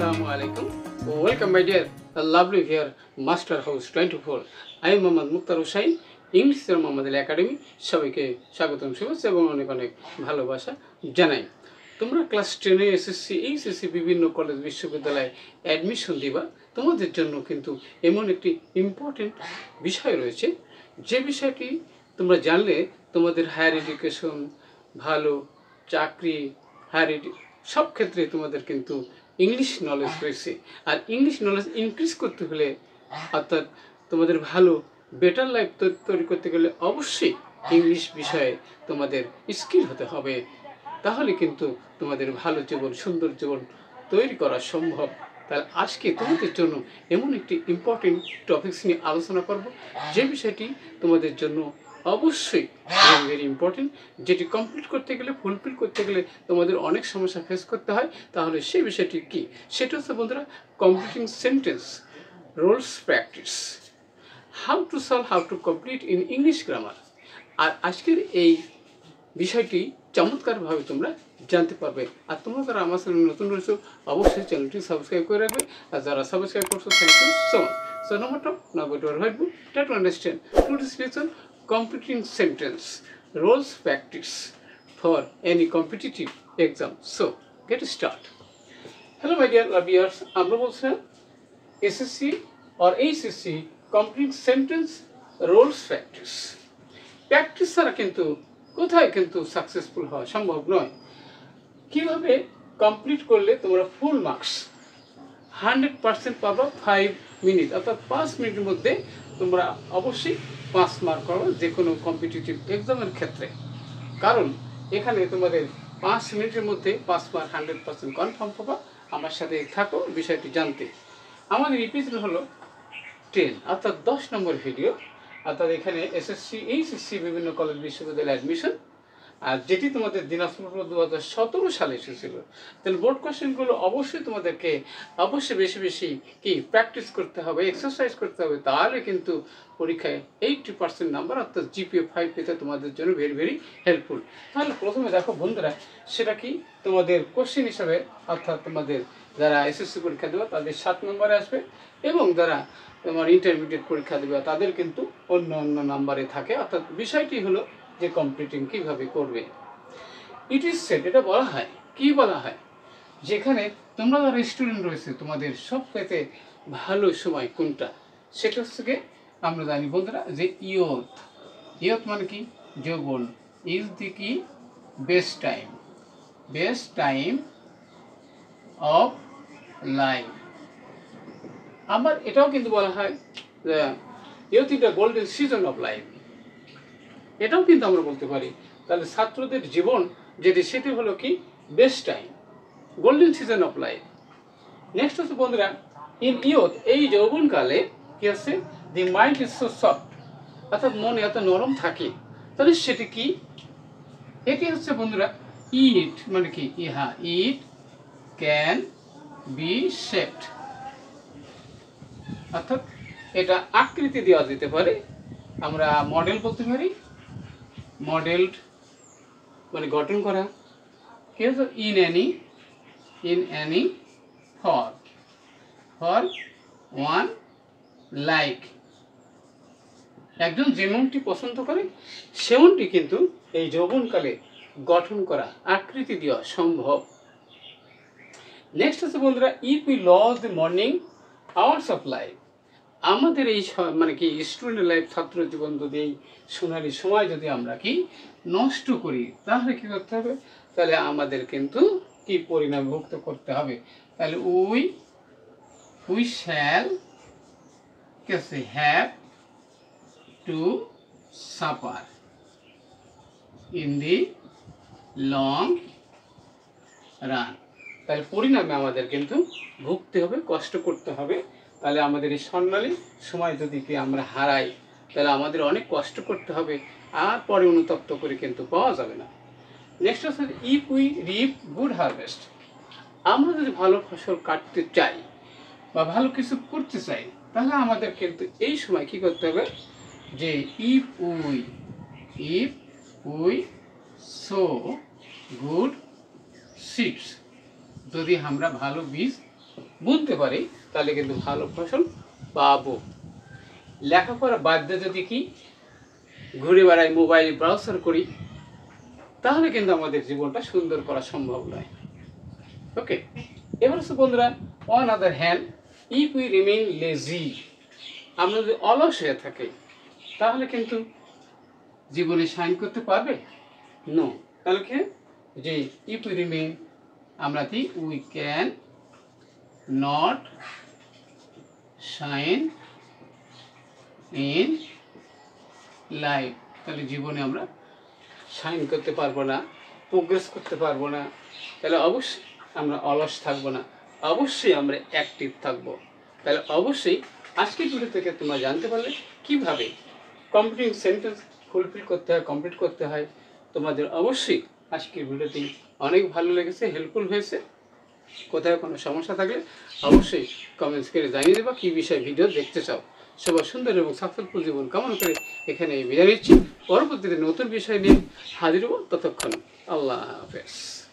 Assalamu alaikum. Welcome my dear lovely here Master House 24. I am Mohammad Mukhtar Hussain, English Sir Mohammad Ali Academy. সবাইকে স্বাগতম শুভেচ্ছা এবং অনেক অনেক ভালোবাসা জানাই। তোমরা ক্লাস 10 এ এসএসসি এইচএসসি বিভিন্ন কলেজ বিশ্ববিদ্যালয়ে অ্যাডমিশন দিবা, তোমাদের জন্য কিন্তু এমন একটি ইম্পর্টেন্ট বিষয় রয়েছে যে বিষয়টি তোমরা জানলে তোমাদের হায়ার এডুকেশন, ভালো চাকরি, হায়ার সব ক্ষেত্রে তোমাদের কিন্তু ইংলিশ নলেজ রয়েছে। আর ইংলিশ নলেজ ইনক্রিজ করতে হলে অর্থাৎ তোমাদের ভালো বেটার লাইফ তৈরি করতে গেলে অবশ্যই ইংলিশ বিষয়ে তোমাদের স্কিল হতে হবে, তাহলে কিন্তু তোমাদের ভালো জীবন, সুন্দর জীবন তৈরি করা সম্ভব। তাহলে আজকে তোমাদের জন্য এমন একটি ইম্পর্টেন্ট টপিকস নিয়ে আলোচনা করব যে বিষয়টি তোমাদের জন্য অবশ্যই ভেরি ভেরি ইম্পর্টেন্ট, যেটি কমপ্লিট করতে গেলে, ফুলফিল করতে গেলে তোমাদের অনেক সমস্যা ফেস করতে হয়। তাহলে সেই বিষয়টি কি, সেটা হচ্ছে বন্ধুরা completing sentence rules practice, how to solve, how to complete in English grammar. আর আজকের এই বিষয়টি চমৎকারভাবে তোমরা জানতে পারবে। আর তোমরা যারা আমার চ্যানেল নতুন রয়েছো অবশ্যই চ্যানেলটি সাবস্ক্রাইব করে রাখবে, আর যারা সাবস্ক্রাইব করছো thank you so much. So number 2, now go to our whiteboard, try to understand today's lesson, completing sentence roles practice for any competitive exam. So get started. Hello my dear viewers, আমরা বলছিলাম SSC or HSC completing sentence roles practice. Practice ছাড়া কিন্তু কোথায় কিন্তু successful হওয়া সম্ভব নয়। কিভাবে কমপ্লিট করলে তোমরা ফুল মার্কস 100% পাবা 5 মিনিট, অর্থাৎ 5 মিনিটের মধ্যে তোমরা অবশ্যই 5 মার্ক পাবে যে কোনো কম্পিটিটিভ এক্সামের ক্ষেত্রে। কারণ এখানে তোমাদের 5 মিনিটের মধ্যে 5 মার্ক 100% কনফার্ম পাবা। আমার সাথে থাকো বিষয়টি জানতে। আমাদের এপিসোড হলো 10, অর্থাৎ 10 নম্বর ভিডিও। অর্থাৎ এখানে এসএসসি এইচএসসি বিভিন্ন কলেজ বিশ্ববিদ্যালয়ে অ্যাডমিশন, আর যেটি তোমাদের দিনাজপুর 2017 সালে এসেছিল। তাহলে বোর্ড কোশ্চেনগুলো অবশ্যই তোমাদেরকে অবশ্যই বেশি বেশি কি প্র্যাকটিস করতে হবে, এক্সারসাইজ করতে হবে, তাহলে কিন্তু পরীক্ষায় 80% নাম্বার অর্থাৎ জিপিএ 5 পেতে তোমাদের জন্য ভেরি ভেরি হেল্পফুল। তাহলে প্রথমে দেখো বন্ধুরা, সেটা কি তোমাদের কোশ্চেন হিসাবে, অর্থাৎ তোমাদের যারা এসএসসি পরীক্ষা দেবে তাদের 7 নম্বরে আসবে, এবং যারা তোমার ইন্টারমিডিয়েট পরীক্ষা দেবে তাদের কিন্তু অন্য অন্য নাম্বারে থাকে। অর্থাৎ বিষয়টি হলো যে কমপ্লিটিং কিভাবে করবে। ইট ইজ সেড, এটা বলা হয়, কি বলা হয়, যেখানে তোমরা যারা স্টুডেন্ট রয়েছে তোমাদের সবথেকে ভালো সময় কোনটা, সেটা হচ্ছে আমরা জানি বন্ধুরা যে ইয়থ। ইয়থ মানে কি, যৌবন। ইজ দি কি, best time, best time of life. আবার এটাও কিন্তু বলা হয় যে youth is the golden season of life, এটাও কিন্তু আমরা বলতে পারি। তাহলে ছাত্রদের জীবন যেটি, সেটি হলো কি best time, golden season of life. Next হচ্ছে বন্ধুরা ইন ইয়থ, এই যৌবনকালে কি আছে, দি মাইন্ড ইজ সো সফট, অর্থাৎ মন এত নরম থাকে। তাহলে সেটি কি, এটি হচ্ছে বন্ধুরা ইট মানে কি, ইহা ইট ক্যান বি শেপড, অর্থাৎ এটা আকৃতি দেওয়া যেতে পারে, আমরা মডেল বলতে পারি। মডেলড মানে গঠন করা। কি হচ্ছে in any for one like, একজন যেমনটি পছন্দ করে সেমনটি কিন্তু এই যৌবনকালে গঠন করা, আকৃতি দেওয়া সম্ভব। নেক্সট হচ্ছে বন্ধুরা if we lose the morning hours of life, আমাদের এই মানে কি স্টুডেন্ট লাইফ, ছাত্র জীবন যদি এই সোনালি সময় যদি আমরা কি নষ্ট করি, তাহলে কি করতে হবে, তাহলে আমাদের কিন্তু কি পরিণাম ভুক্ত করতে হবে। তাহলে we shall have to suffer in the long run, তাহলে পরিণামে আমাদের কিন্তু ভুগতে হবে, কষ্ট করতে হবে। তাহলে আমাদের এই স্বর্ণালী সময় যদি কি আমরা হারাই, তাহলে আমাদের অনেক কষ্ট করতে হবে, আর পরে অনুতপ্ত করে কিন্তু পাওয়া যাবে না। নেক্সট হচ্ছে if we reap good harvest, আমরা যদি ভালো ফসল কাটতে চাই বা ভালো কিছু করতে চাই, তাহলে আমাদের কিন্তু এই সময় কি করতে হবে, যে if we so good seeds, যদি আমরা ভালো বীজ বুনতে পারি তাহলে কিন্তু ভালো ফসল পাবো। লেখাপড়া বাদ দিয়ে যদি কি ঘুরে বেড়াই, মোবাইল ব্রাউজার করি, তাহলে কিন্তু আমাদের জীবনটা সুন্দর করা সম্ভব নয়। ওকে, এবার হচ্ছে বন্ধুরা, on other hand, if we remain lazy, আমরা যদি অলস হয়ে থাকি তাহলে কিন্তু জীবনে শাইন করতে পারবে নো। তাহলে কি যে ইফ উই রিমেইন, আমরা কি we can not shine in life, তাহলে জীবনে আমরা শাইন করতে পারবো না, প্রোগ্রেস করতে পারবো না। তাহলে অবশ্যই আমরা অলস থাকবো না, অবশ্যই আমরা অ্যাক্টিভ থাকবো। তাহলে অবশ্যই আজকের ভিডিও থেকে তোমরা জানতে পারলে কীভাবে কমপ্লিটিং সেন্টেন্স ফুলফিল করতে হয়, কমপ্লিট করতে হয়। তোমাদের অবশ্যই আজকের ভিডিওটি অনেক ভালো লেগেছে, হেল্পফুল হয়েছে। কোথাও কোনো সমস্যা থাকলে অবশ্যই কমেন্টস করে জানিয়ে দেবা কী বিষয়ে ভিডিও দেখতে চাও। সবার সুন্দর এবং সাকসেসফুল জীবন কামনা করে এখানে বিদায় নিচ্ছি। পরবর্তীতে নতুন বিষয় নিয়ে হাজির হব। ততক্ষণ আল্লাহ হাফেজ।